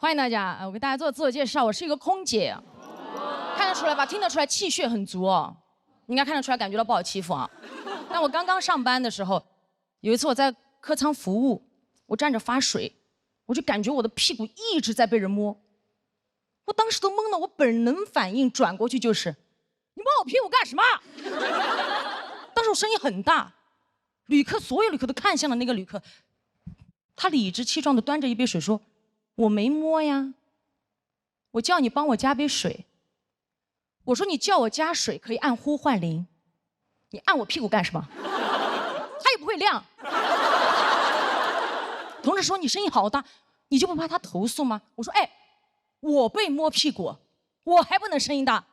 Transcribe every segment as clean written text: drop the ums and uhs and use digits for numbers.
欢迎大家，我给大家做自我介绍，我是一个空姐，看得出来吧？听得出来气血很足哦，应该看得出来，感觉到不好欺负啊。但我刚刚上班的时候，有一次我在客舱服务，我站着发水，我就感觉我的屁股一直在被人摸，我当时都懵了，我本能反应转过去就是，你摸我屁股干什么？当时我声音很大，所有旅客都看向了那个旅客，他理直气壮地端着一杯水说。我没摸呀，我叫你帮我加杯水。我说你叫我加水可以按呼唤铃，你按我屁股干什么？他也不会亮。同事说你声音好大，你就不怕他投诉吗？我说哎，我被摸屁股，我还不能声音大。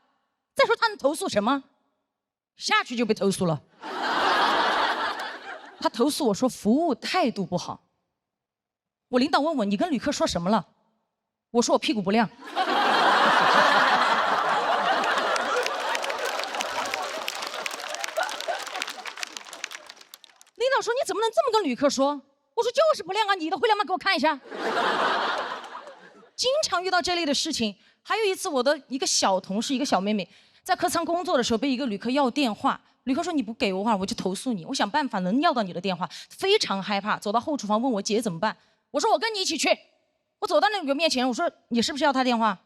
再说他能投诉什么？下去就被投诉了。他投诉我说服务态度不好。我领导问我你跟旅客说什么了？我说我屁股不亮。领导说你怎么能这么跟旅客说？我说就是不亮啊，你的会亮吗？给我看一下。经常遇到这类的事情。还有一次我的一个小同事，一个小妹妹在客舱工作的时候被一个旅客要电话，旅客说你不给我话我就投诉你，我想办法能要到你的电话，非常害怕，走到后厨房问我姐怎么办。我说我跟你一起去，我走到那个面前，我说你是不是要他电话？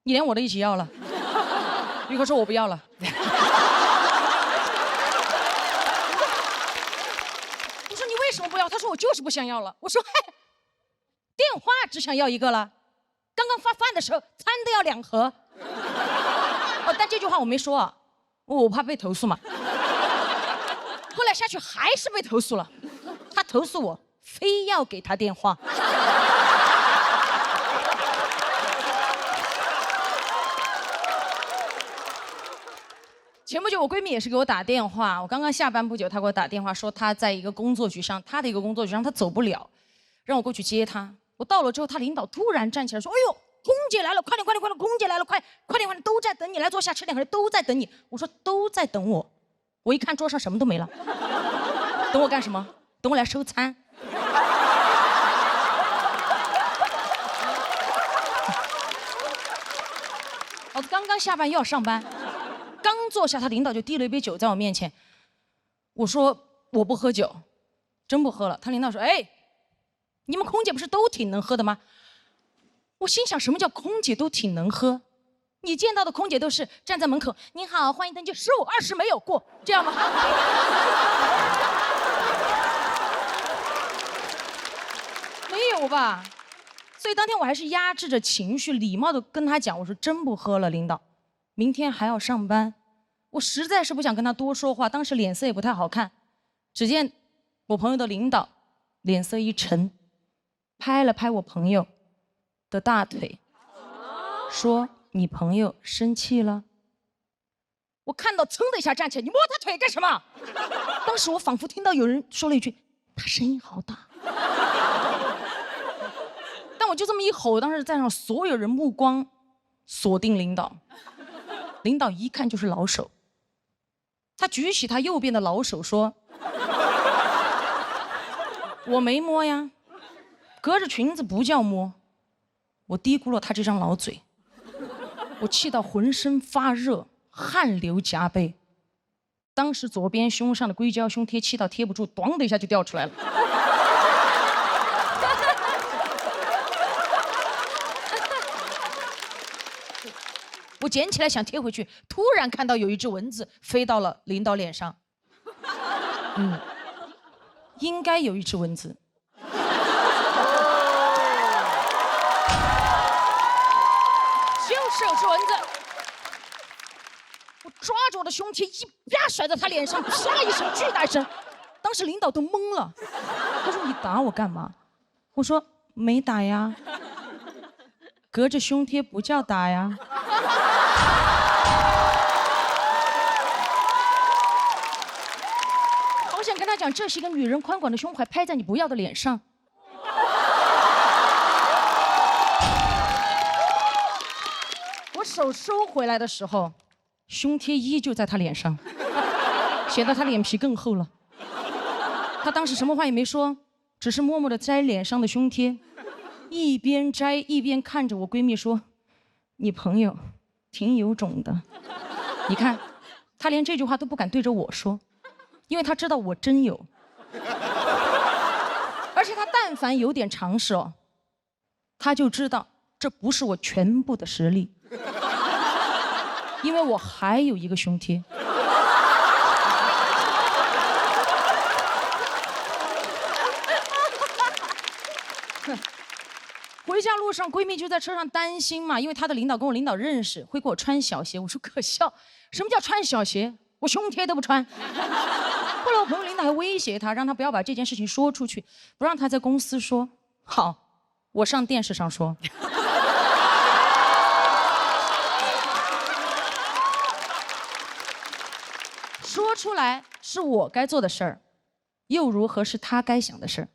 你连我的一起要了。旅客说我不要了。我说你为什么不要？他说我就是不想要了。我说嗨，电话只想要一个了，刚刚发饭的时候餐都要2盒。哦，但这句话我没说啊，我怕被投诉嘛。后来下去还是被投诉了，他投诉我。非要给他电话。前不久我闺蜜也是给我打电话，我刚刚下班不久，她给我打电话说她在一个工作局上，她的一个工作局上她走不了，让我过去接她。我到了之后，她领导突然站起来说：“哎呦，空姐来了，快点快点快点，空姐来了，快点快点，都在等你，来坐下吃点，都在等你。”我说都在等我，我一看桌上什么都没了，等我干什么？等我来收餐。我刚刚下班又要上班，刚坐下，他领导就递了一杯酒在我面前。我说我不喝酒，真不喝了。他领导说：“哎，你们空姐不是都挺能喝的吗？”我心想，什么叫空姐都挺能喝？你见到的空姐都是站在门口，您好，欢迎登机，15、20没有过，这样吗？没有吧？所以当天我还是压制着情绪，礼貌的跟他讲，我说真不喝了，领导，明天还要上班。我实在是不想跟他多说话，当时脸色也不太好看。只见我朋友的领导脸色一沉，拍了拍我朋友的大腿，说你朋友生气了。我看到噌的一下站起来，你摸他腿干什么？当时我仿佛听到有人说了一句，他声音好大。但我就这么一吼，当时在场所有人目光锁定领导，领导一看就是老手，他举起他右边的老手说：“我没摸呀，隔着裙子不叫摸。”我低估了他这张老嘴，我气到浑身发热，汗流浃背。当时左边胸上的硅胶胸贴气到贴不住，咣的一下就掉出来了。我捡起来想贴回去，突然看到有一只蚊子飞到了领导脸上。应该有一只蚊子。就是有只蚊子。我抓着我的胸贴一啪甩在他脸上，啪一声巨大声，当时领导都懵了。他说：“你打我干嘛？”我说：“没打呀，隔着胸贴不叫打呀。”我想跟他讲，这是一个女人宽广的胸怀拍在你不要的脸上。我手收回来的时候，胸贴依旧在他脸上，显得他脸皮更厚了。他当时什么话也没说，只是默默地摘脸上的胸贴，一边摘一边看着我闺蜜说：“你朋友挺有种的。”你看，她连这句话都不敢对着我说，因为她知道我真有。而且她但凡有点常识哦，她就知道这不是我全部的实力，因为我还有一个胸贴。回家路上，闺蜜就在车上担心嘛，因为她的领导跟我领导认识，会给我穿小鞋。我说可笑，什么叫穿小鞋？我胸贴都不穿。后来我朋友领导还威胁她，让她不要把这件事情说出去，不让她在公司说。好，我上电视上说。说出来是我该做的事儿，又如何是她该想的事儿？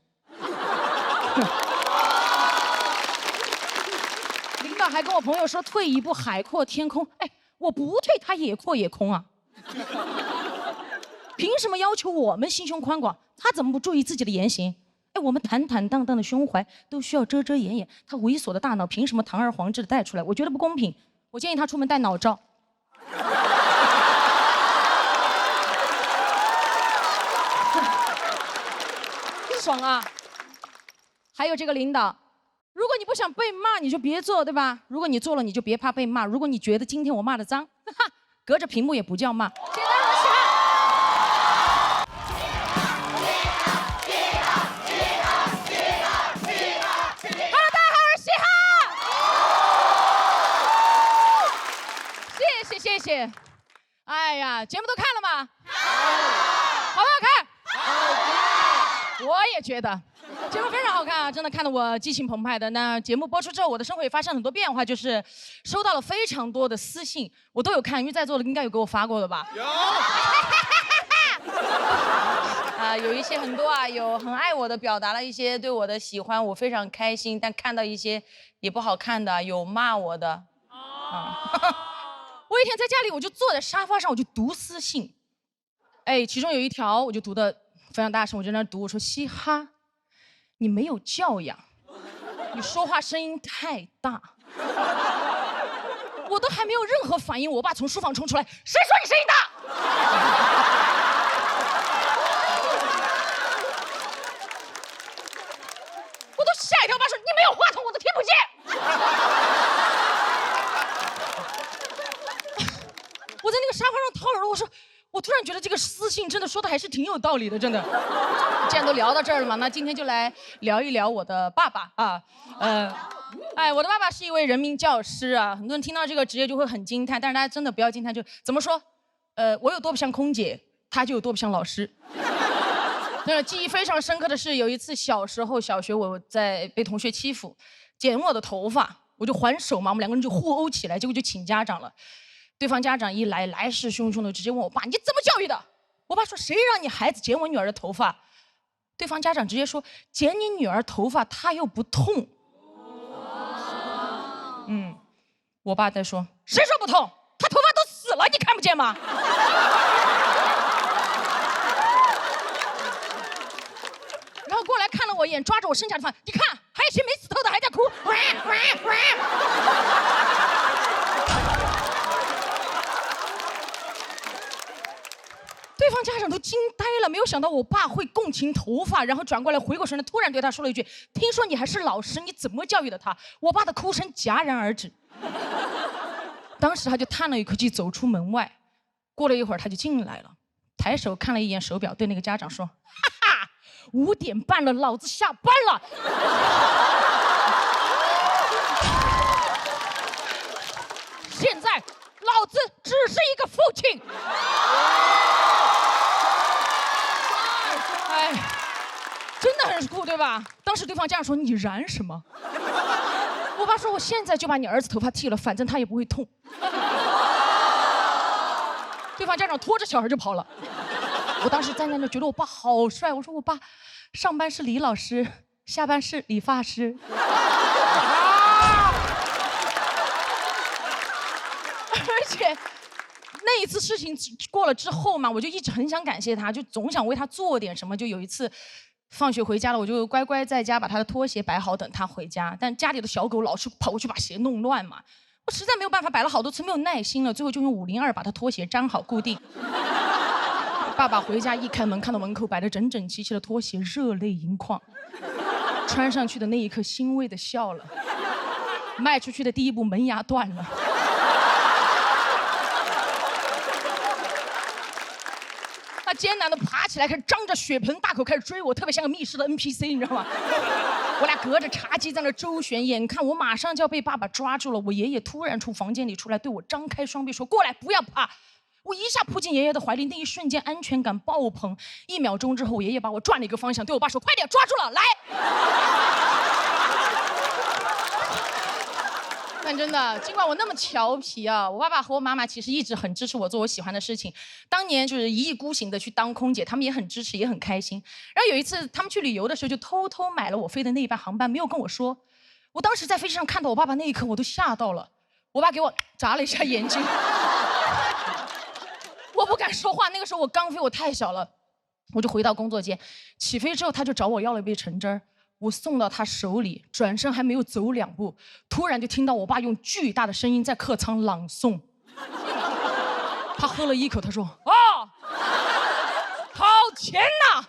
领导还跟我朋友说退一步海阔天空，哎，我不退他也阔也空啊。凭什么要求我们心胸宽广，他怎么不注意自己的言行？哎，我们坦坦荡荡的胸怀都需要遮遮掩掩，他猥琐的大脑凭什么堂而皇之的带出来？我觉得不公平，我建议他出门带脑罩。爽啊！还有这个领导，如果你不想被骂，你就别做，对吧？如果你做了，你就别怕被骂。如果你觉得今天我骂的脏，哈哈，隔着屏幕也不叫骂。简单如此。Hello， 大家好，我是嘻哈。谢谢谢谢。哎呀，节目都看了吗？好不好看？我也觉得节目非常好看啊，真的看得我激情澎湃的。那节目播出之后，我的生活也发生很多变化，就是收到了非常多的私信，我都有看，因为在座的应该有给我发过的吧？有。有一些很多啊，有很爱我的，表达了一些对我的喜欢，我非常开心。但看到一些也不好看的，有骂我的。我一天在家里，我就坐在沙发上，我就读私信。哎，其中有一条我就读的非常大声，我就在那读，我说嘻哈，你没有教养，你说话声音太大。我都还没有任何反应，我爸从书房冲出来，谁说你声音大？我都吓一跳，我爸说你没有话筒我都听不见。我在那个沙发上掏耳朵，我突然觉得这个私信真的说的还是挺有道理的，真的。既然都聊到这儿了嘛，那今天就来聊一聊我的爸爸啊。我的爸爸是一位人民教师啊，很多人听到这个职业就会很惊叹，但是大家真的不要惊叹，就怎么说？我有多不像空姐，他就有多不像老师。记忆非常深刻的是，有一次小时候小学我在被同学欺负，剪我的头发，我就还手嘛，我们两个人就互殴起来，结果就请家长了。对方家长一来，来势汹汹的直接问我爸：“你怎么教育的？”我爸说：“谁让你孩子剪我女儿的头发？”对方家长直接说：“剪你女儿头发，她又不痛。”我爸在说：“谁说不痛？她头发都死了，你看不见吗？”然后过来看了我一眼，抓着我剩下的发，你看，还有些没死透的还在哭。对方家长都惊呆了，没有想到我爸会共情头发，然后转过来回过神来，突然对他说了一句：“听说你还是老师，你怎么教育的他？”我爸的哭声戛然而止。当时他就叹了一口气，走出门外。过了一会儿，他就进来了，抬手看了一眼手表，对那个家长说：“哈哈，5点半了，老子下班了。”现在老子只是一个父亲。哎，真的很酷，对吧？当时对方家长说：“你燃什么？”我爸说：“我现在就把你儿子头发剃了，反正他也不会痛。”对方家长拖着小孩就跑了。我当时站在那觉得我爸好帅，我说我爸上班是李老师，下班是理发师。而且那一次事情过了之后嘛，我就一直很想感谢他，就总想为他做点什么。就有一次放学回家了，我就乖乖在家把他的拖鞋摆好，等他回家。但家里的小狗老是跑过去把鞋弄乱嘛，我实在没有办法，摆了好多次，没有耐心了，最后就用502把他拖鞋粘好固定。爸爸回家一开门，看到门口摆得整整齐齐的拖鞋，热泪盈眶。穿上去的那一刻，欣慰地笑了。迈出去的第一步，门牙断了。他艰难地爬起来，开始张着血盆大口开始追我，特别像个密室的 NPC， 你知道吗？我俩隔着茶几在那周旋，眼看我马上就要被爸爸抓住了。我爷爷突然从房间里出来，对我张开双臂说：“过来，不要怕。”我一下扑进爷爷的怀里，那一瞬间安全感爆棚。1秒钟之后，我爷爷把我转了一个方向，对我爸说：“快点，抓住了，来！”但真的，尽管我那么调皮啊，我爸爸和我妈妈其实一直很支持我做我喜欢的事情。当年就是一意孤行的去当空姐，他们也很支持，也很开心。然后有一次他们去旅游的时候，就偷偷买了我飞的那一班航班，没有跟我说。我当时在飞机上看到我爸爸那一刻，我都吓到了。我爸给我眨了一下眼睛。我不敢说话，那个时候我刚飞，我太小了，我就回到工作间。起飞之后，他就找我要了一杯橙汁儿，我送到他手里，转身还没有走2步，突然就听到我爸用巨大的声音在客舱朗诵。他喝了一口，他说：“啊，好甜呐！”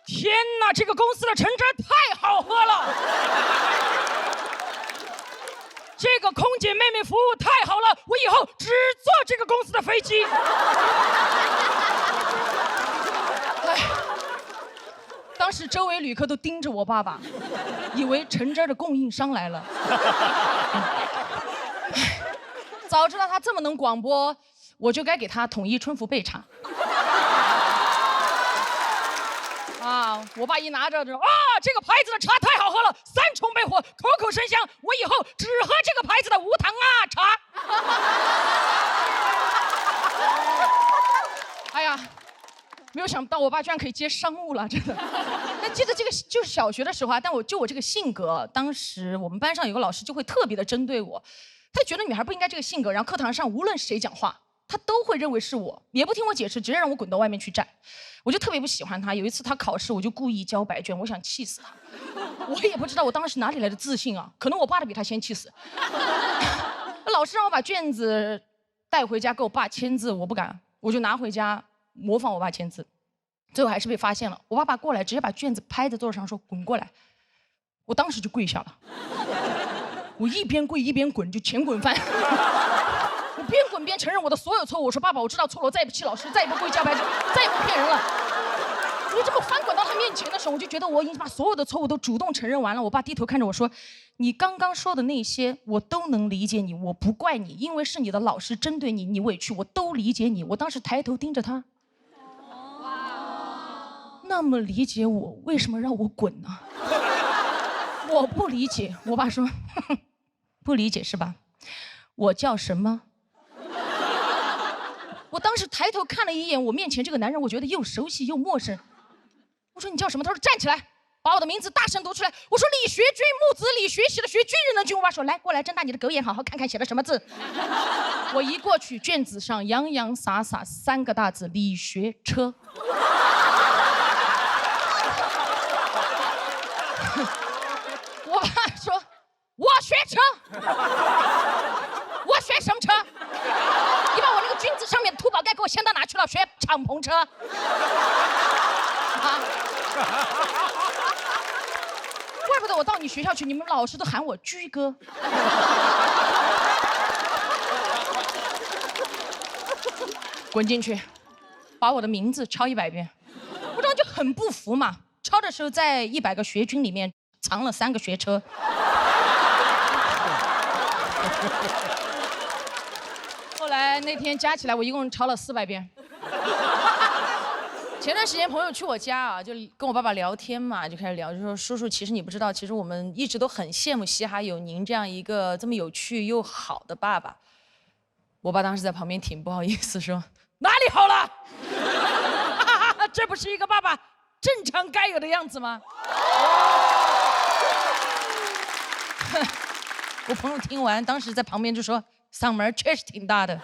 天哪，这个公司的橙汁太好喝了！这个空姐妹妹服务太好了，我以后只坐这个公司的飞机。当时周围旅客都盯着我爸爸，以为橙汁的供应商来了。早知道他这么能广播，我就该给他统一春福备茶。啊！我爸一拿着就啊，这个牌子的茶太好喝了，3重焙火，口口生香。我以后只喝这个牌子的无糖茶。哎呀，没有想到我爸居然可以接商务了，真的。那记得这个就是小学的时候啊，但我这个性格，当时我们班上有个老师就会特别的针对我，他觉得女孩不应该这个性格，然后课堂上无论谁讲话，他都会认为是我，也不听我解释，直接让我滚到外面去站。我就特别不喜欢他。有一次他考试，我就故意交白卷，我想气死他。我也不知道我当时哪里来的自信啊，可能我爸的比他先气死。老师让我把卷子带回家给我爸签字，我不敢，我就拿回家模仿我爸签字，最后还是被发现了。我爸爸过来直接把卷子拍在桌上说：“滚过来！”我当时就跪下了，我一边跪一边滚，就前滚翻。我边滚边承认我的所有错误，我说：“爸爸，我知道错了，我再也不气老师，再也不跪交白卷，再也不骗人了。”我这么翻滚到他面前的时候，我就觉得我已经把所有的错误都主动承认完了。我爸低头看着我说：“你刚刚说的那些，我都能理解你，我不怪你，因为是你的老师针对你，你委屈，我都理解你。”我当时抬头盯着他，那么理解我，为什么让我滚呢？我不理解。我爸说：“呵呵，不理解是吧？我叫什么？”我当时抬头看了一眼我面前这个男人，我觉得又熟悉又陌生。我说：“你叫什么？”他说：“站起来，把我的名字大声读出来。”我说：“李学军，木子李，学习的学，军人的军。”我爸说：“来，过来，睁大你的狗眼，好好看看写的什么字。”我一过去，卷子上洋洋洒洒3个大字：李学车。我爸说：“我学车，我学什么车？你把我那个军字上面的土宝盖给我掀到哪去了？学敞篷车。”啊！怪不得我到你学校去，你们老师都喊我居哥。滚进去，把我的名字抄100遍。我当时就很不服嘛，抄的时候在100个学军里面藏了3个学车。后来那天加起来，我一共抄了400遍。前段时间朋友去我家啊，就跟我爸爸聊天嘛，就开始聊，就说：“叔叔，其实你不知道，其实我们一直都很羡慕嘻哈有您这样一个这么有趣又好的爸爸。”我爸当时在旁边挺不好意思说：“哪里好了？这不是一个爸爸正常该有的样子吗？”我朋友听完，当时在旁边就说：“嗓门确实挺大的。”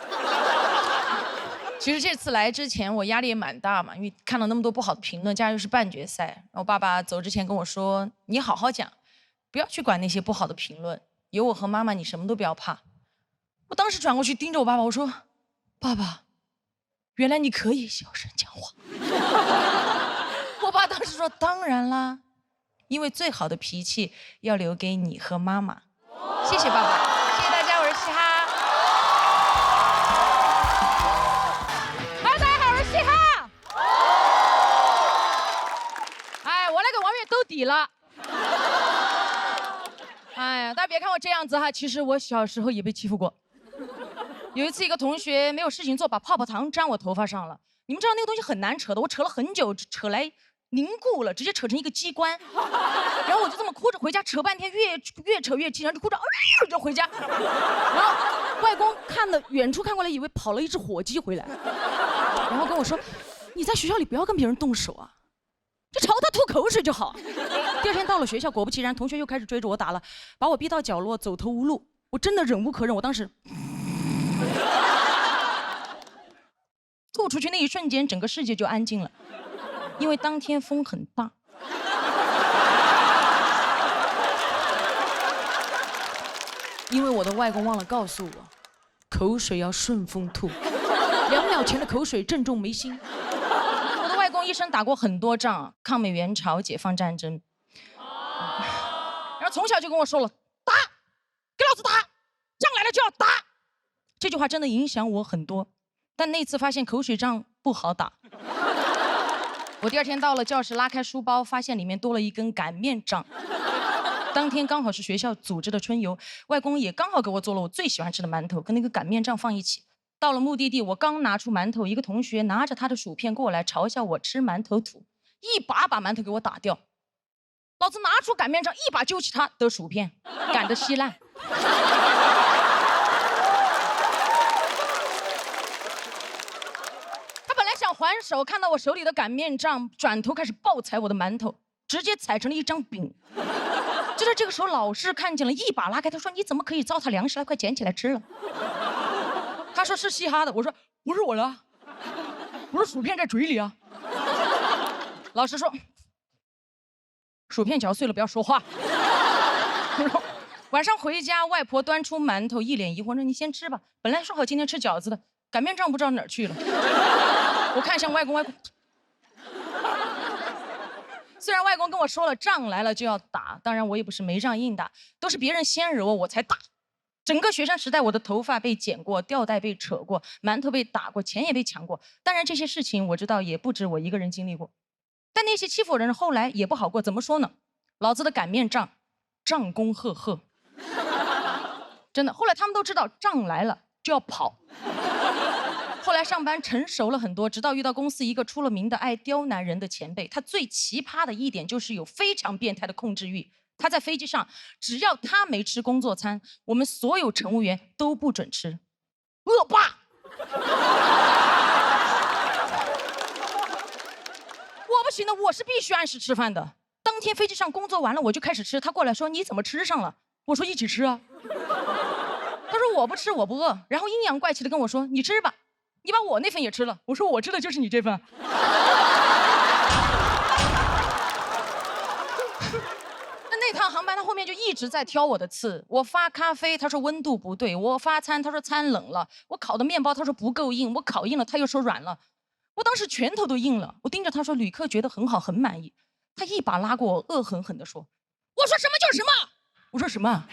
其实这次来之前我压力也蛮大嘛，因为看到那么多不好的评论，加上又是半决赛，然后爸爸走之前跟我说：“你好好讲，不要去管那些不好的评论，有我和妈妈，你什么都不要怕。”我当时转过去盯着我爸爸，我说：“爸爸，原来你可以小声讲话。”我爸当时说：“当然啦，因为最好的脾气要留给你和妈妈。”谢谢爸爸，谢谢大家，我是嘻哈。兜底了，哎呀，大家别看我这样子哈，其实我小时候也被欺负过。有一次，一个同学没有事情做，把泡泡糖粘我头发上了。你们知道那个东西很难扯的，我扯了很久，扯来凝固了，直接扯成一个机关。然后我就这么哭着回家，扯半天，越扯越气，然后就哭着，就回家。然后外公看了远处看过来，以为跑了一只火鸡回来，然后跟我说：“你在学校里不要跟别人动手啊。”就朝他吐口水就好。第二天到了学校，果不其然，同学又开始追着我打了，把我逼到角落，走投无路。我真的忍无可忍，我当时吐出去那一瞬间，整个世界就安静了，因为当天风很大。因为我的外公忘了告诉我，口水要顺风吐，2秒前的口水正中眉心。外公一生打过很多仗，抗美援朝、解放战争，然后从小就跟我说了，打，给老子打，仗来了就要打。这句话真的影响我很多，但那次发现口水仗不好打。我第二天到了教室，拉开书包，发现里面多了一根擀面杖。当天刚好是学校组织的春游，外公也刚好给我做了我最喜欢吃的馒头，跟那个擀面杖放一起。到了目的地，我刚拿出馒头，一个同学拿着他的薯片过来嘲笑我吃馒头土，一把把馒头给我打掉。老子拿出擀面杖，一把揪起他的薯片，擀得稀烂。他本来想还手，看到我手里的擀面杖，转头开始暴踩我的馒头，直接踩成了一张饼。就在这个时候，老师看见了，一把拉开，他说：“你怎么可以糟蹋粮食了？快捡起来吃了。”他说是嘻哈的，我说不是我的，我说薯片在嘴里啊。老师说薯片嚼碎了不要说话。晚上回家，外婆端出馒头，一脸疑惑，说你先吃吧，本来说好今天吃饺子的，擀面杖不知道哪儿去了。我看向外公，外公虽然外公跟我说了仗来了就要打，当然我也不是没仗硬打，都是别人先惹我才打。整个学生时代，我的头发被剪过，吊带被扯过，馒头被打过，钱也被抢过。当然这些事情我知道也不止我一个人经历过，但那些欺负我的人后来也不好过。怎么说呢？老子的擀面杖，仗功赫赫，真的。后来他们都知道仗来了就要跑。后来上班成熟了很多，直到遇到公司一个出了名的爱刁难人的前辈。他最奇葩的一点就是有非常变态的控制欲。他在飞机上，只要他没吃工作餐，我们所有乘务员都不准吃。恶霸！我不行的，我是必须按时吃饭的。当天飞机上工作完了，我就开始吃。他过来说：“你怎么吃上了？”我说：“一起吃啊。”他说：“我不吃，我不饿。”然后阴阳怪气的跟我说：“你吃吧，你把我那份也吃了。”我说：“我吃的就是你这份。”那趟航班他后面就一直在挑我的刺。我发咖啡，他说温度不对；我发餐，他说餐冷了；我烤的面包，他说不够硬；我烤硬了，他又说软了。我当时拳头都硬了。我盯着他说，旅客觉得很好，很满意。他一把拉过我，恶狠狠地说：“我说什么就是什么。”我说什么？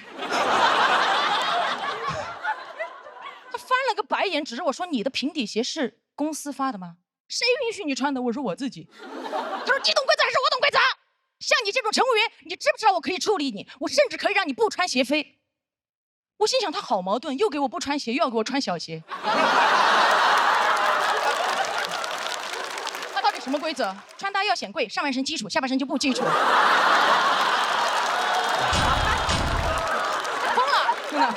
他翻了个白眼，指着我说：“你的平底鞋是公司发的吗？谁允许你穿的？”我说我自己。他说：“你懂规则还是我懂规则？像你这种乘务员，你知不知道我可以处理你？我甚至可以让你不穿鞋飞。”我心想他好矛盾，又给我不穿鞋，又要给我穿小鞋。他到底什么规则？穿搭要显贵，上半身基础，下半身就不基础。疯了，真的。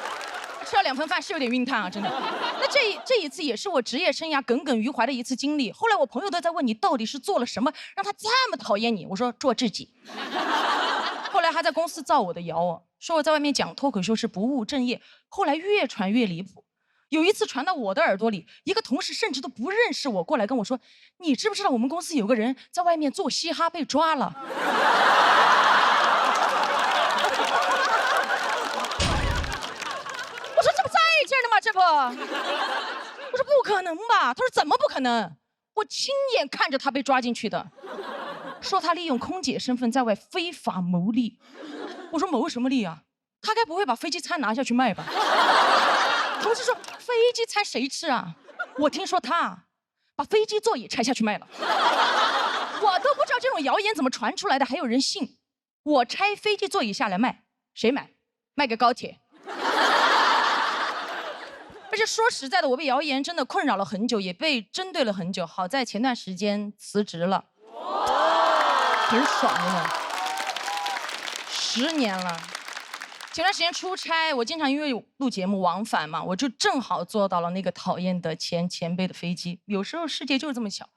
吃了2份饭是有点晕碳啊，真的。那这一次也是我职业生涯耿耿于怀的一次经历。后来我朋友都在问你到底是做了什么让他这么讨厌你。我说做自己。后来还在公司造我的谣，说我在外面讲脱口秀是不务正业。后来越传越离谱，有一次传到我的耳朵里，一个同事甚至都不认识我，过来跟我说：“你知不知道我们公司有个人在外面做嘻哈被抓了？”我说：“这不在这儿呢吗？这不？”我说：“不可能吧？”他说：“怎么不可能？我亲眼看着他被抓进去的。”说他利用空姐身份在外非法牟利。我说：“牟什么利啊？他该不会把飞机餐拿下去卖吧？”同事说：“飞机餐谁吃啊？”我听说他把飞机座椅拆下去卖了。我都不知道这种谣言怎么传出来的，还有人信。我拆飞机座椅下来卖，谁买？卖给高铁。而且说实在的，我被谣言真的困扰了很久，也被针对了很久。好在前段时间辞职了，很爽的。10年了。前段时间出差，我经常因为录节目往返嘛，我就正好坐到了那个讨厌的前辈的飞机。有时候世界就是这么巧。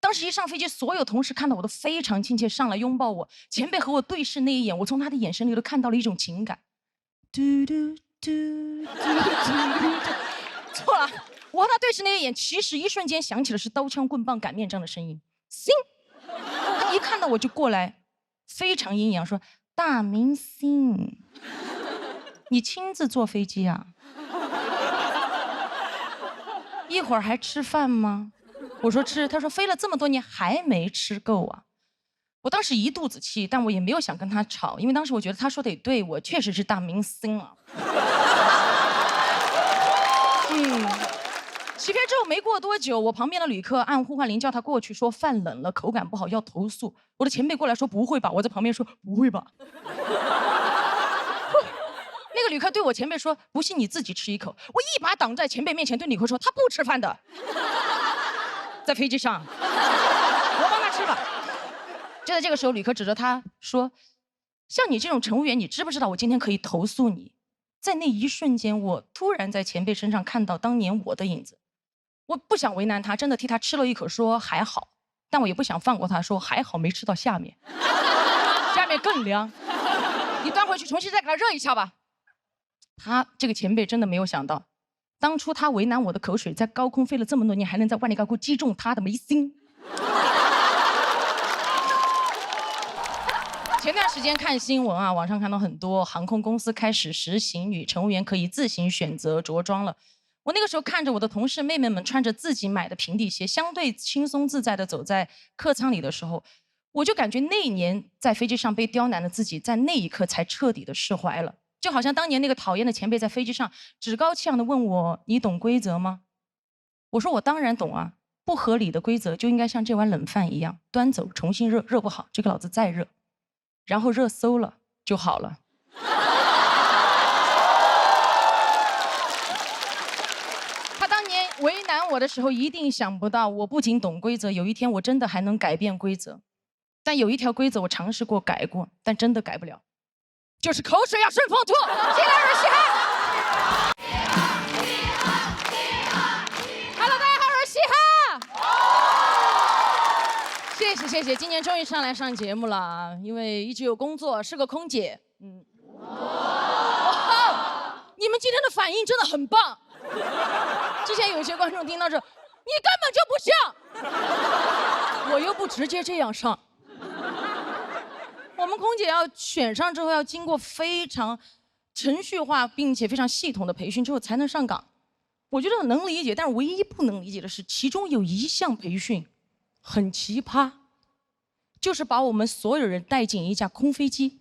当时一上飞机，所有同事看到我都非常亲切，上来拥抱我。前辈和我对视那一眼，我从他的眼神里都看到了一种情感。嘟嘟嘟嘟嘟。错了，我和他对视那一眼，其实一瞬间想起的是刀枪棍棒擀面杖的声音。星，他一看到我就过来，非常阴阳说：“大明星。”你亲自坐飞机啊？一会儿还吃饭吗？我说吃，他说飞了这么多年还没吃够啊。我当时一肚子气，但我也没有想跟他吵，因为当时我觉得他说的也对，我确实是大明星啊。起飞之后没过多久，我旁边的旅客按呼唤铃叫他过去，说饭冷了，口感不好要投诉。我的前辈过来说不会吧，我在旁边说不会吧。那个旅客对我前辈说：“不信你自己吃一口。”我一把挡在前辈面前，对旅客说：“他不吃饭的，在飞机上，我帮他吃吧。”就在这个时候，旅客指着他说：“像你这种乘务员，你知不知道我今天可以投诉你？”在那一瞬间，我突然在前辈身上看到当年我的影子。我不想为难他，真的替他吃了一口，说还好，但我也不想放过他，说还好没吃到下面，下面更凉，你端回去重新再给他热一下吧。他这个前辈真的没有想到，当初他为难我的口水，在高空飞了这么多年，还能在万里高空击中他的眉心。前段时间看新闻啊，网上看到很多航空公司开始实行女乘务员可以自行选择着装了。我那个时候看着我的同事妹妹们穿着自己买的平底鞋，相对轻松自在地走在客舱里的时候，我就感觉那一年在飞机上被刁难的自己，在那一刻才彻底的释怀了。就好像当年那个讨厌的前辈在飞机上趾高气扬地问我：“你懂规则吗？”我说：“我当然懂啊，不合理的规则就应该像这碗冷饭一样，端走重新热，热不好这个老子再热，然后热馊了就好了。”他当年为难我的时候，一定想不到我不仅懂规则，有一天我真的还能改变规则。但有一条规则我尝试过改过，但真的改不了。就是口水要顺风吐，进来人嘻哈。Hello， 大家好，我是嘻哈。谢谢，今年终于上来上节目了啊！因为一直有工作，是个空姐。哇，你们今天的反应真的很棒。之前有一些观众听到这，你根本就不像，我又不直接这样上。我们空姐要选上之后，要经过非常程序化并且非常系统的培训之后才能上岗。我觉得能理解，但是唯一不能理解的是，其中有一项培训很奇葩，就是把我们所有人带进一架空飞机，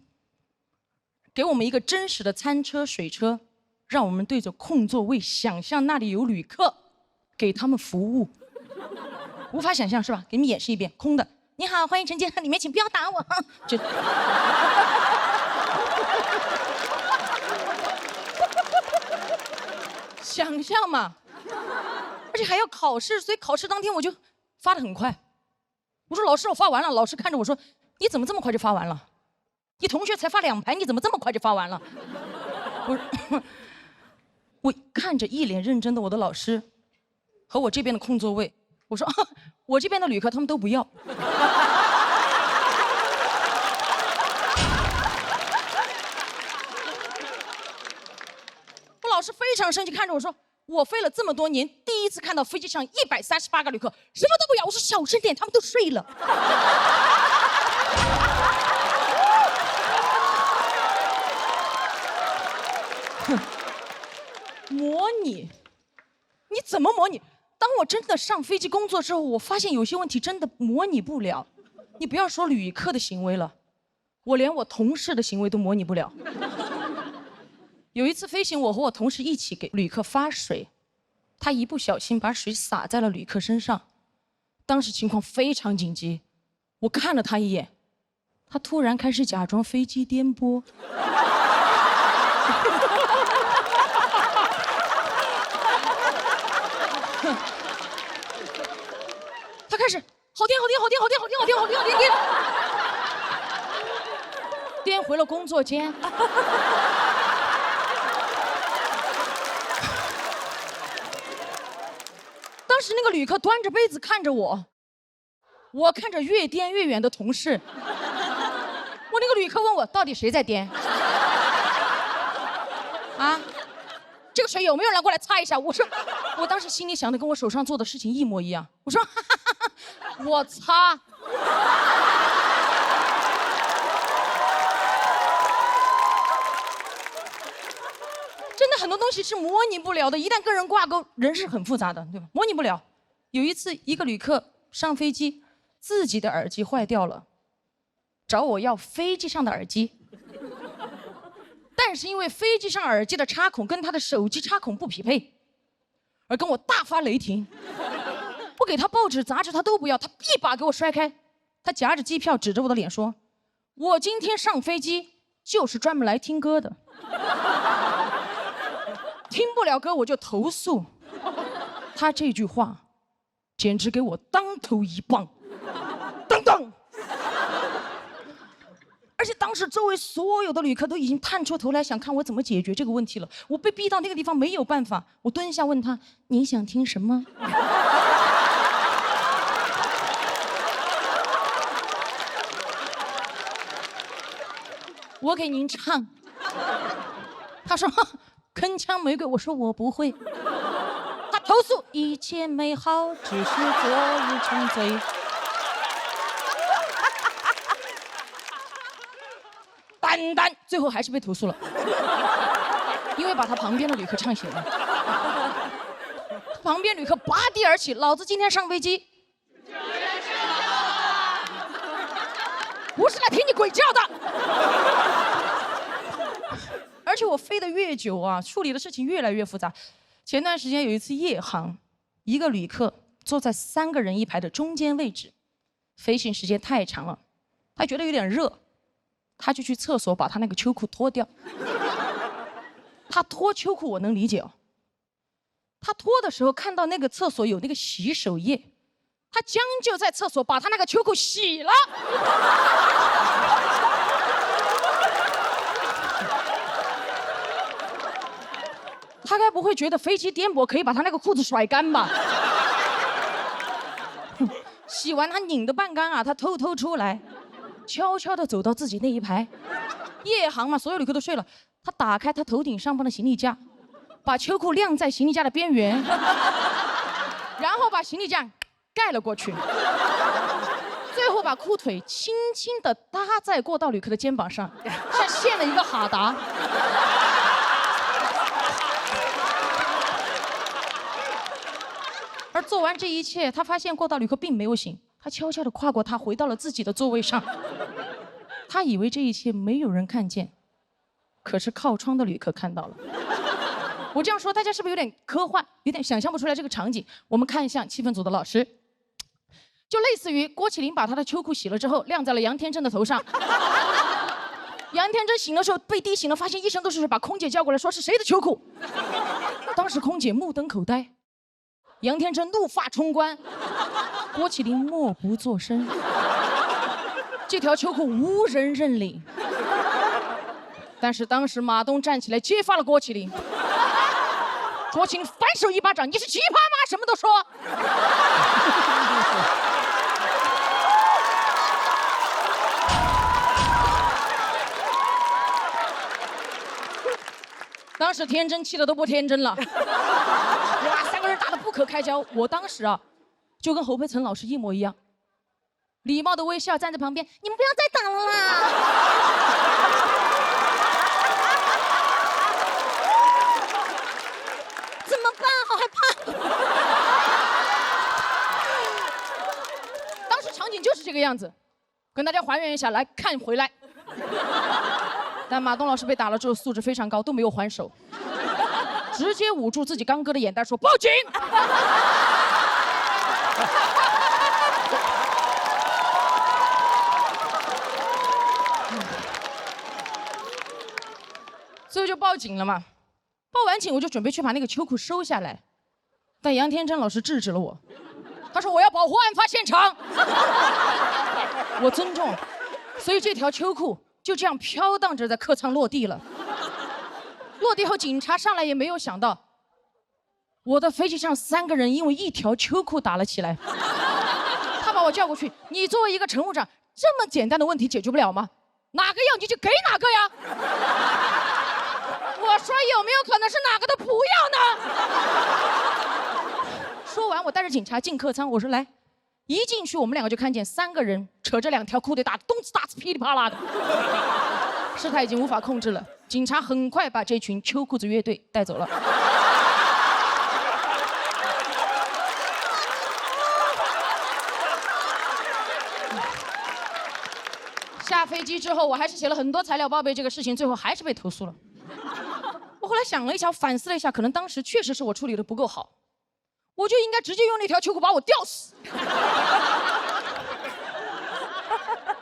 给我们一个真实的餐车、水车，让我们对着空座位想象那里有旅客，给他们服务。无法想象是吧？给你们演示一遍，空的。你好，欢迎乘舰，里面请不要打我。就想象嘛，而且还要考试，所以考试当天我就发得很快。我说老师，我发完了。老师看着我说，你怎么这么快就发完了？你同学才发2排，你怎么这么快就发完了？我看着一脸认真的我的老师和我这边的空座位，我说我这边的旅客他们都不要。我老师非常生气，看着我说：“我飞了这么多年，第一次看到飞机上138个旅客，什么都不要。我说小声点，他们都睡了。模拟，你怎么模拟？当我真的上飞机工作之后，我发现有些问题真的模拟不了。你不要说旅客的行为了，我连我同事的行为都模拟不了。有一次飞行，我和我同事一起给旅客发水，他一不小心把水洒在了旅客身上，当时情况非常紧急，我看了他一眼，他突然开始假装飞机颠簸。他开始好颠，颠回了工作间。当时那个旅客端着杯子看着我，我看着越颠越远的同事。我那个旅客问我，到底谁在颠？啊？这个水有没有人来过来擦一下？我说，我当时心里想的跟我手上做的事情一模一样。我说，哈哈哈哈，我擦。真的很多东西是模拟不了的，一旦跟人挂钩，人是很复杂的，对吧？模拟不了。有一次，一个旅客上飞机，自己的耳机坏掉了，找我要飞机上的耳机。但是因为飞机上耳机的插孔跟他的手机插孔不匹配，而跟我大发雷霆。我给他报纸杂志他都不要，他一把给我摔开，他夹着机票指着我的脸说，我今天上飞机就是专门来听歌的，听不了歌我就投诉。他这句话简直给我当头一棒，当当。而且当时周围所有的旅客都已经探出头来想看我怎么解决这个问题了，我被逼到那个地方没有办法，我蹲下问他，你想听什么？我给您唱。他说铿锵玫瑰，我说我不会。他投诉一切美好只是昨日沉醉。单单最后还是被投诉了，因为把他旁边的旅客唱醒了。旁边旅客拔地而起，老子今天上飞机不是来听你鬼叫的。而且我飞得越久啊，处理的事情越来越复杂。前段时间有一次夜航，一个旅客坐在3个人一排的中间位置，飞行时间太长了，他觉得有点热，他就去厕所把他那个秋裤脱掉。他脱秋裤我能理解哦，他脱的时候看到那个厕所有那个洗手液，他将就在厕所把他那个秋裤洗了。他该不会觉得飞机颠簸可以把他那个裤子甩干吧？洗完他拧得半干啊，他偷偷出来，悄悄地走到自己那一排。夜航嘛，所有旅客都睡了，他打开他头顶上方的行李架，把秋裤晾在行李架的边缘，然后把行李架盖了过去，最后把裤腿轻轻地搭在过道旅客的肩膀上，像献了一个哈达。而做完这一切，他发现过道旅客并没有醒，他悄悄地跨过他，回到了自己的座位上。他以为这一切没有人看见，可是靠窗的旅客看到了。我这样说，大家是不是有点科幻，有点想象不出来这个场景？我们看一下气氛组的老师，就类似于郭麒麟把他的秋裤洗了之后，晾在了杨天真的头上。杨天真醒的时候被滴醒了，发现一身都是水，把空姐叫过来说是谁的秋裤。当时空姐目瞪口呆。杨天真怒发冲冠，郭麒麟默不作声。这条秋裤无人认领，但是当时马东站起来揭发了郭麒麟。郭麒麟反手一巴掌：“你是奇葩吗？什么都说。”当时天真气得都不天真了。可开交。我当时啊，就跟侯佩岑老师一模一样，礼貌的微笑站在旁边，你们不要再打了啦。怎么办？好害怕。当时场景就是这个样子，跟大家还原一下，来看回来。但马东老师被打了之后素质非常高，都没有还手，直接捂住自己刚割的眼袋说报警。所以就报警了嘛。报完警我就准备去把那个秋裤收下来，但杨天真老师制止了我，他说我要保护案发现场。我尊重，所以这条秋裤就这样飘荡着在客舱落地了。落地后，警察上来也没有想到，我的飞机上3个人因为一条秋裤打了起来。他把我叫过去，你作为一个乘务长，这么简单的问题解决不了吗？哪个要你就给哪个呀。我说有没有可能是哪个都不要呢？说完，我带着警察进客舱，我说来。一进去，我们2个就看见3个人扯着2条裤腿打得东呲大呲噼里啪啦的，事态已经无法控制了。警察很快把这群秋裤子乐队带走了。下飞机之后，我还是写了很多材料报备这个事情，最后还是被投诉了。我后来想了一下，反思了一下，可能当时确实是我处理的不够好。我就应该直接用那条秋裤把我吊死。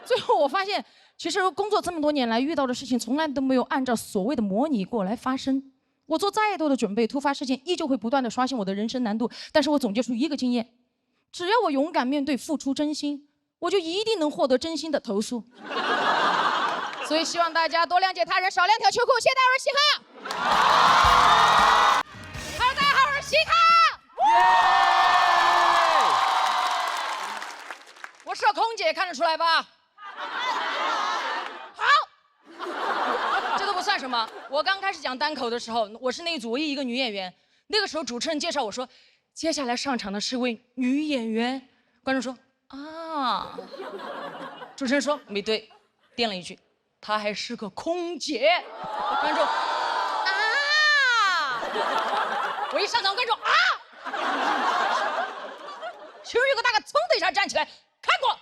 最后我发现，其实工作这么多年来遇到的事情，从来都没有按照所谓的模拟过来发生。我做再多的准备，突发事件依旧会不断的刷新我的人生难度。但是我总结出一个经验：只要我勇敢面对，付出真心，我就一定能获得真心的投诉。所以希望大家多谅解他人，少2条秋裤。谢谢大家，我是嘻哈。Hello， 大家好，我是嘻哈。我是空姐，看得出来吧？好，这都不算什么。我刚开始讲单口的时候，我是那一组唯一一个女演员。那个时候主持人介绍我说，接下来上场的是一位女演员。观众说啊，主持人说没对，垫了一句，她还是个空姐。观众啊，我一上场，观众啊。其中有个大哥噌的一下站起来，看过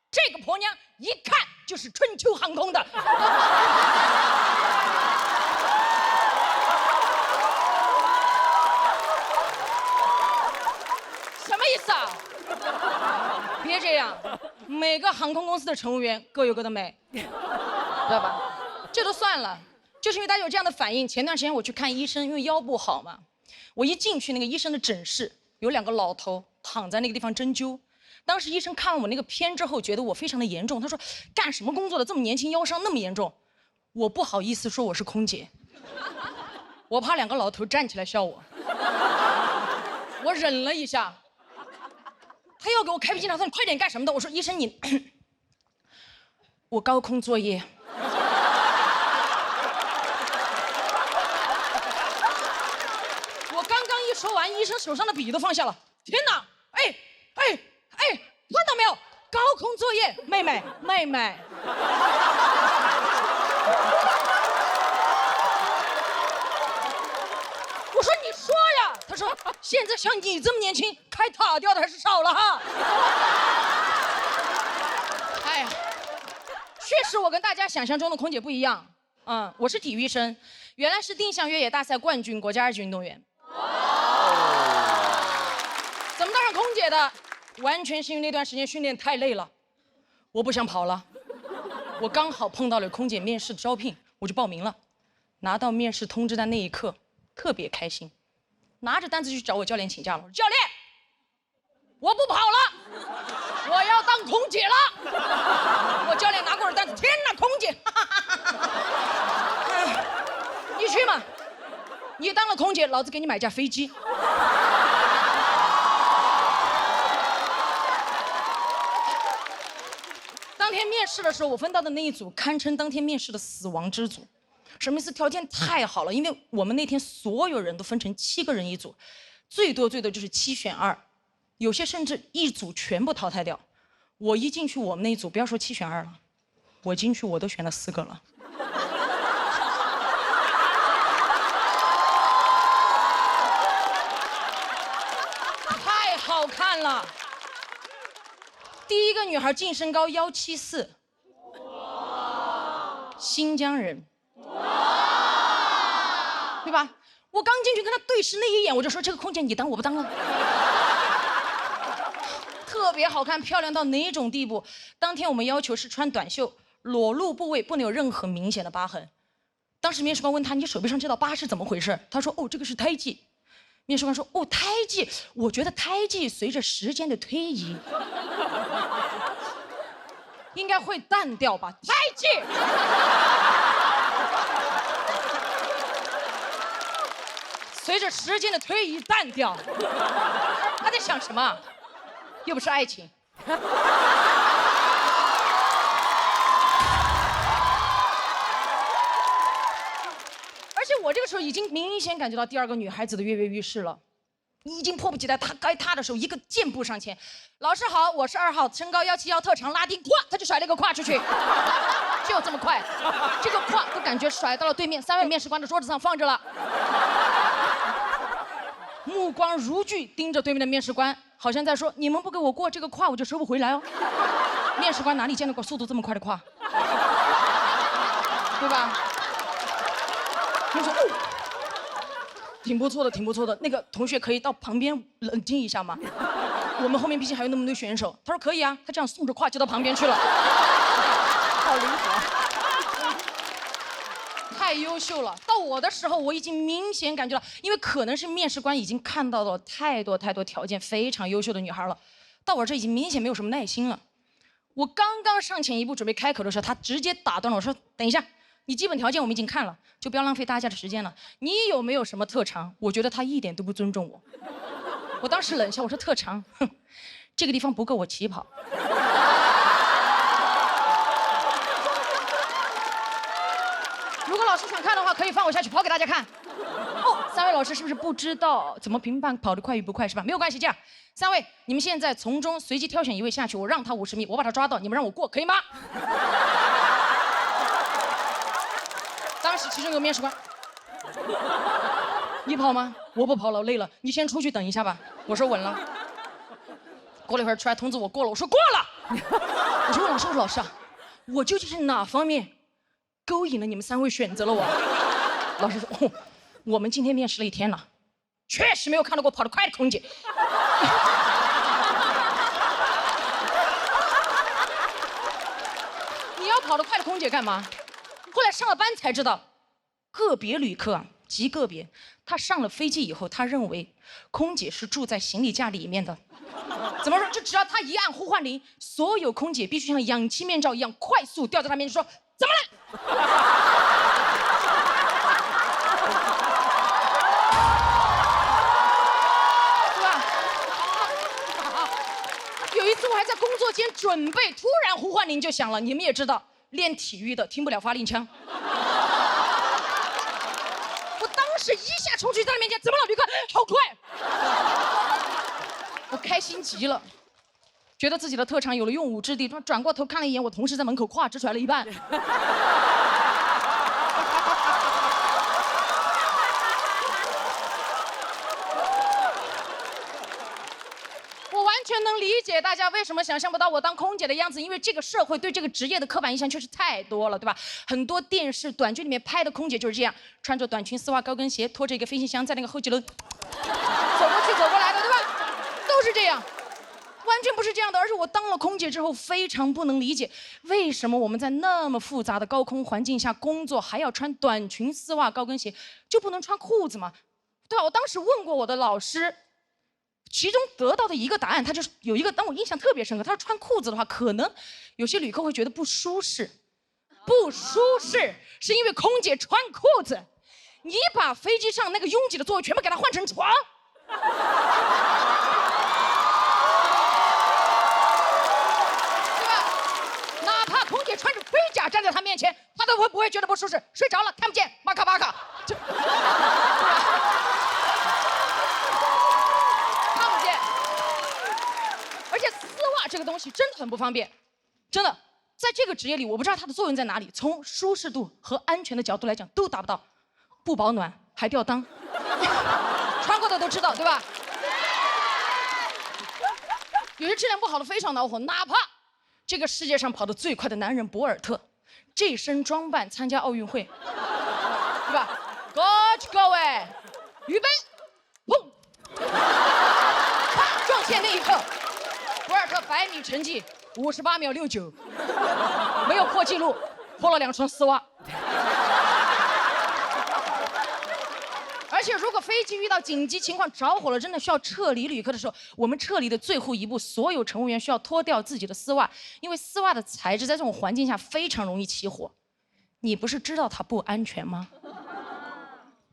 这个婆娘一看就是春秋航空的。什么意思啊？别这样，每个航空公司的乘务员各有各的美，知道吧？这都算了，就是因为大家有这样的反应。前段时间我去看医生，因为腰不好嘛，我一进去那个医生的诊室，有2个老头躺在那个地方针灸。当时医生看完我那个片之后，觉得我非常的严重，他说干什么工作的这么年轻，腰伤那么严重。我不好意思说我是空姐，我怕2个老头站起来笑我，我忍了一下。他要给我开脾气，他说你快点干什么的？我说医生你，我高空作业。我刚刚一说完，医生手上的笔都放下了。天哪！哎，看到没有？高空作业，妹妹。我说你说呀，他说现在像你这么年轻，开塔吊的还是少了哈。哎呀，确实我跟大家想象中的空姐不一样。我是体育生，原来是定向越野大赛冠军，国家2级运动员。怎么当上空姐的？完全是因为那段时间训练太累了，我不想跑了。我刚好碰到了空姐面试的招聘，我就报名了。拿到面试通知单那一刻，特别开心，拿着单子去找我教练请假了。我说教练，我不跑了，我要当空姐了。我教练拿过了单子，天哪，空姐！你去嘛，你当了空姐，老子给你买架飞机。当天面试的时候，我分到的那一组堪称当天面试的死亡之组。什么意思？条件太好了，因为我们那天所有人都分成7个人一组，最多就是7选2，有些甚至一组全部淘汰掉。我一进去我们那一组，不要说7选2了，我进去我都选了4个了。太好看了。第一个女孩净身高174，新疆人，对吧？我刚进去跟她对视那一眼，我就说这个空姐你当我不当啊。特别好看，漂亮到哪种地步？当天我们要求是穿短袖，裸露部位不能有任何明显的疤痕。当时面试官问他：“你手臂上这道疤是怎么回事？”他说：“哦，这个是胎记。”面试官说：“哦，胎记，我觉得胎记随着时间的推移，应该会淡掉吧？胎记。”随着时间的推移淡掉，他在想什么？又不是爱情。而且我这个时候已经明显感觉到第二个女孩子的跃跃欲试了，已经迫不及待，她该踏的时候一个箭步上前，老师好，我是2号，身高171，特长拉丁，咵，她就甩了一个胯出去，就这么快，这个胯都感觉甩到了对面3位面试官的桌子上放着了，目光如炬盯着对面的面试官，好像在说：“你们不给我过这个胯，我就收不回来哦。”面试官哪里见到过速度这么快的胯，对吧？我说：“哦，挺不错的，挺不错的。那个同学可以到旁边冷静一下吗？我们后面毕竟还有那么多选手。”他说：“可以啊。”他这样送着胯就到旁边去了，好灵活。太优秀了！到我的时候，我已经明显感觉到，因为可能是面试官已经看到了太多条件非常优秀的女孩了，到我这已经明显没有什么耐心了。我刚刚上前一步准备开口的时候，他直接打断了我说：“等一下，你基本条件我们已经看了，就不要浪费大家的时间了。你有没有什么特长？”我觉得他一点都不尊重我。我当时冷笑，我说：“特长，哼，这个地方不够我起跑。”如果老师想看的话，可以放我下去跑给大家看。哦，3位老师是不是不知道怎么评判跑得快与不快是吧？没有关系，这样，3位你们现在从中随机挑选1位下去，我让他50米，我把他抓到，你们让我过，可以吗？当时其中有个面试官，你跑吗？我不跑了，累了，你先出去等一下吧。我说稳了。过了一会儿出来通知我过了，我说过了。我说问老师啊，我究竟是哪方面勾引了你们3位选择了我？老师说：“哦，我们今天面试了1天了，确实没有看到过跑得快的空姐。”你要跑得快的空姐干嘛？后来上了班才知道，个别旅客啊，极个别，他上了飞机以后，他认为空姐是住在行李架里面的。怎么说？就只要他一按呼唤铃，所有空姐必须像氧气面罩一样快速掉在他面前说：“怎么了？”有一次我还在工作间准备，突然呼唤铃就响了。你们也知道，练体育的听不了发令枪。我当时一下冲去在他面前，怎么了，旅客？好快！我开心极了，觉得自己的特长有了用武之地。转过头看了一眼，我同事在门口胯只甩了一半。我完全能理解大家为什么想象不到我当空姐的样子，因为这个社会对这个职业的刻板印象确实太多了，对吧？很多电视短剧里面拍的空姐就是这样，穿着短裙丝袜高跟鞋，拖着一个飞行箱在那个候机楼走过去走过来的，对吧？都是这样，完全不是这样的。而且我当了空姐之后，非常不能理解，为什么我们在那么复杂的高空环境下工作，还要穿短裙丝袜高跟鞋，就不能穿裤子吗？对吧？我当时问过我的老师。其中得到的一个答案，他就是有一个，让我印象特别深刻。他说穿裤子的话，可能有些旅客会觉得不舒适，不舒适是因为空姐穿裤子，你把飞机上那个拥挤的座位全部给它换成床，对吧？哪怕空姐穿着飞甲站在他面前，他都不会觉得不舒适，睡着了看不见，玛卡玛卡。这个东西真的很不方便，真的，在这个职业里，我不知道它的作用在哪里。从舒适度和安全的角度来讲，都达不到，不保暖还吊裆，穿过的都知道，对吧？有些质量不好的非常恼火，哪怕这个世界上跑得最快的男人博尔特，这身装扮参加奥运会，对吧？过去各位，预备，砰！啪！撞线那一刻，博尔特100米成绩58秒69，没有破纪录，破了2双丝袜。而且，如果飞机遇到紧急情况着火了，真的需要撤离旅客的时候，我们撤离的最后一步，所有乘务员需要脱掉自己的丝袜，因为丝袜的材质在这种环境下非常容易起火。你不是知道它不安全吗？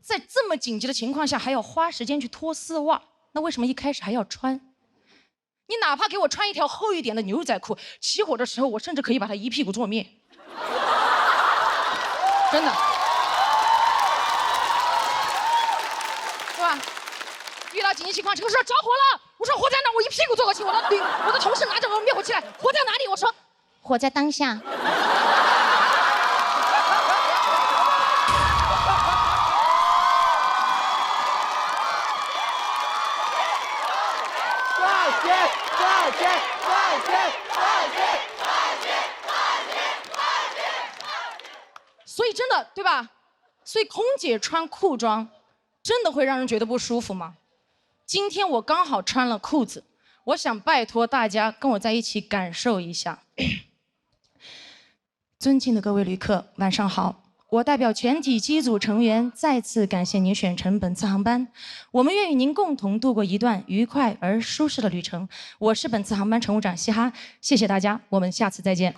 在这么紧急的情况下，还要花时间去脱丝袜，那为什么一开始还要穿？你哪怕给我穿一条厚一点的牛仔裤，起火的时候，我甚至可以把它一屁股坐灭。真的。对吧？遇到紧急情况，这个时候着火了，我说火在哪？我一屁股坐过去，我的同事拿着我灭火器来，火在哪里？我说火在当下。所以真的，对吧？所以空姐穿裤装，真的会让人觉得不舒服吗？今天我刚好穿了裤子，我想拜托大家跟我在一起感受一下。尊敬的各位旅客，晚上好。我代表全体机组成员再次感谢您选乘本次航班，我们愿与您共同度过一段愉快而舒适的旅程。我是本次航班乘务长希哈，谢谢大家，我们下次再见。